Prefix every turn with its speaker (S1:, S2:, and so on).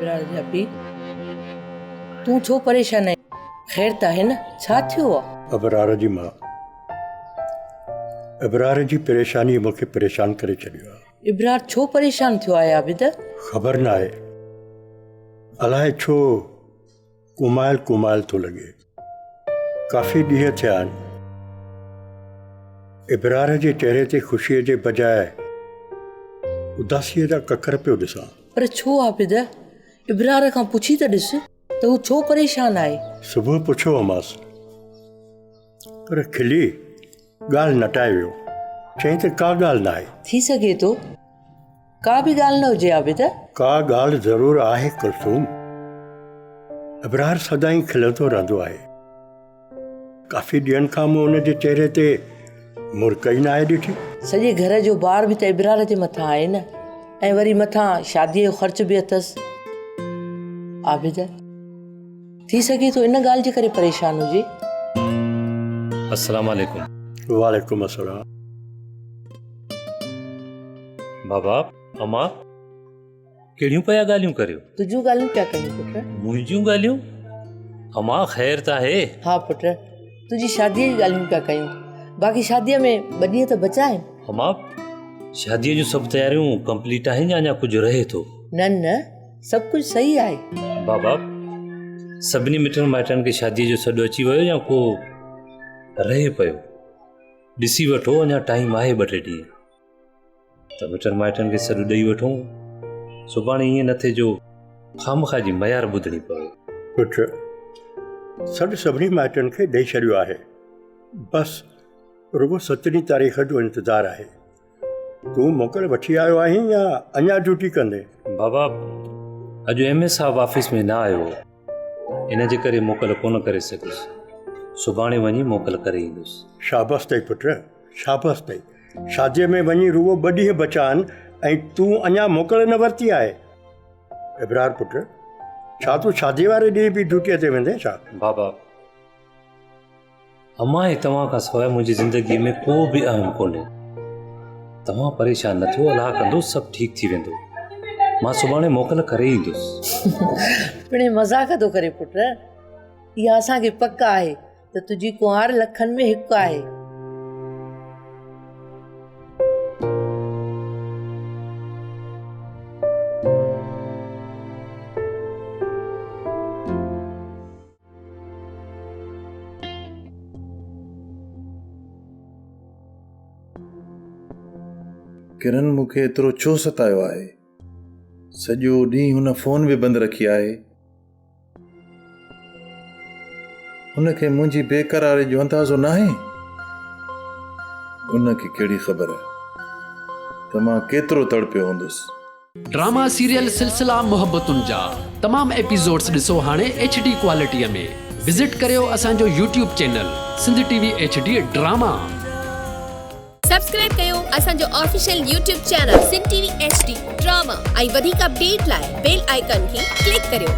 S1: इब्रार जा पी तू छो परेशान है? खैर त है न? छा थियो आहे?
S2: अबरार जी मां, अबरार जी परेशानी मूंखे परेशान करे छॾियो आहे।
S1: इब्रार छो परेशान थियो आहे आबिद?
S2: ख़बर न आहे, अलाए छो कुमायल कुमायल थो लॻे। काफ़ी ॾींहं थिया आहिनि, इब्रार जे चेहरे ते ख़ुशीअ जे बजाए उदासीअ जा ककर पियो ॾिसां।
S1: पर छो आबिद? इब्रार खां पुछी त ॾिस त हू छो परेशान आहे।
S2: सुबुह पुछियो हुअमांसि, पर खिली ॻाल्हि नटाए वियो। चई त का ॻाल्हि न आहे।
S1: थी सघे थो का बि ॻाल्हि न हुजे आबिद।
S2: का ॻाल्हि ज़रूरु आहे कुलसूम। इब्रार सदाईं खिलंदो रहंदो आहे। काफ़ी ॾींहंनि खां मूं हुनजे चेहरे ते मुर्क ई न आहे ॾिठी।
S1: सॼे घर जो भार बि त इब्रार जे मथां आहे न, ऐं वरी मथां शादीअ जो ख़र्च बि अथसि। आबिद थी सघे थो इन ॻाल्हि जे करे परेशान हुजे।
S3: अस्सलाम वालेकुम।
S2: वालेकुम अस्सलाम।
S3: बाबा अम्मा कहिड़ियूं पिया ॻाल्हियूं करियो?
S1: तुंहिंजूं ॻाल्हियूं पिया कयूं पुट।
S3: मुंहिंजियूं ॻाल्हियूं? अम्मा ख़ैर त आहे?
S1: हा पुट, तुंहिंजी शादीअ जी ॻाल्हियूं पिया कयूं। बाक़ी शादीअ में ॿ ॾींहं त बचा आहिनि।
S3: अम्मा शादीअ जूं सभु तयारियूं कंप्लीट आहिनि या अञा कुझु रहे थो?
S1: न न, सभु कुझु सही आहे।
S3: बाबा सभिनी मिटनि माइटनि खे शादीअ जो सॾु अची वियो या को रहे पियो? ॾिसी वठो, अञा टाइम आहे 2-3 ॾींहं त मिटनि माइटनि खे सॾु ॾेई वठूं। सुभाणे ईअं न थिए जो ख़ामख़ा जी मयार ॿुधणी पवे।
S2: पुट सॾु सभिनी माइटनि खे ॾेई छॾियो आहे। बसि रुगो 17 तारीख़ जो इंतज़ारु आहे। तूं मोकल वठी आयो आहीं या अञा ड्यूटी कंदे?
S3: बाबा अॼु MS साहब ऑफिस में न आयो, इन जे करे मोकल कोन करे सघुसि। सुभाणे वञी मोकल करे ईंदुसि।
S2: शाबाश अथई पुट, शाबाश अथई। शादीअ में वञी रुगो 2 ॾींहं बचा आहिनि ऐं तूं अञा मोकल न वरिती आहे। इब्रार पुट, छा तूं शादीअ वारे ॾींहुं बि ड्यूटीअ ते वेंदे छा?
S3: बाबा अम्मा ऐं तव्हां खां सवाइ मुंहिंजी ज़िंदगीअ में को बि अहम कोन्हे। तव्हां परेशान न थियो, अलाह कंदो सभु ठीकु थी वेंदो। मां सुभाणे मोकल करे ईंदुसि।
S1: पिणे मज़ाक थो करे पुट। इहा असांखे पक आहे त तुंहिंजी कुंवार लखनि में हिकु आहे।
S4: किरण मूंखे एतिरो छो सतायो आहे? सॼो ॾींहुं हुन फोन बि बंदि रखी आहे। हुनखे मुंहिंजी बेक़रारी जो अंदाज़ो न आहे। उनखे कहिड़ी ख़बर त मां केतिरो तड़पियो हूंदुसि।
S5: ड्रामा सीरियल सिलसिला मोहब्बतुनि जा तमाम एपिसोड्स ॾिसो हाणे HD क्वालिटीअ में। विज़िट करियो असांजो YouTube channel Sindh TV HD drama.
S6: Subscribe कयो असांजो official YouTube channel Sindh TV HD drama ऐं वधीक अपडेट लाइ बेल आइकन खे क्लिक करियो।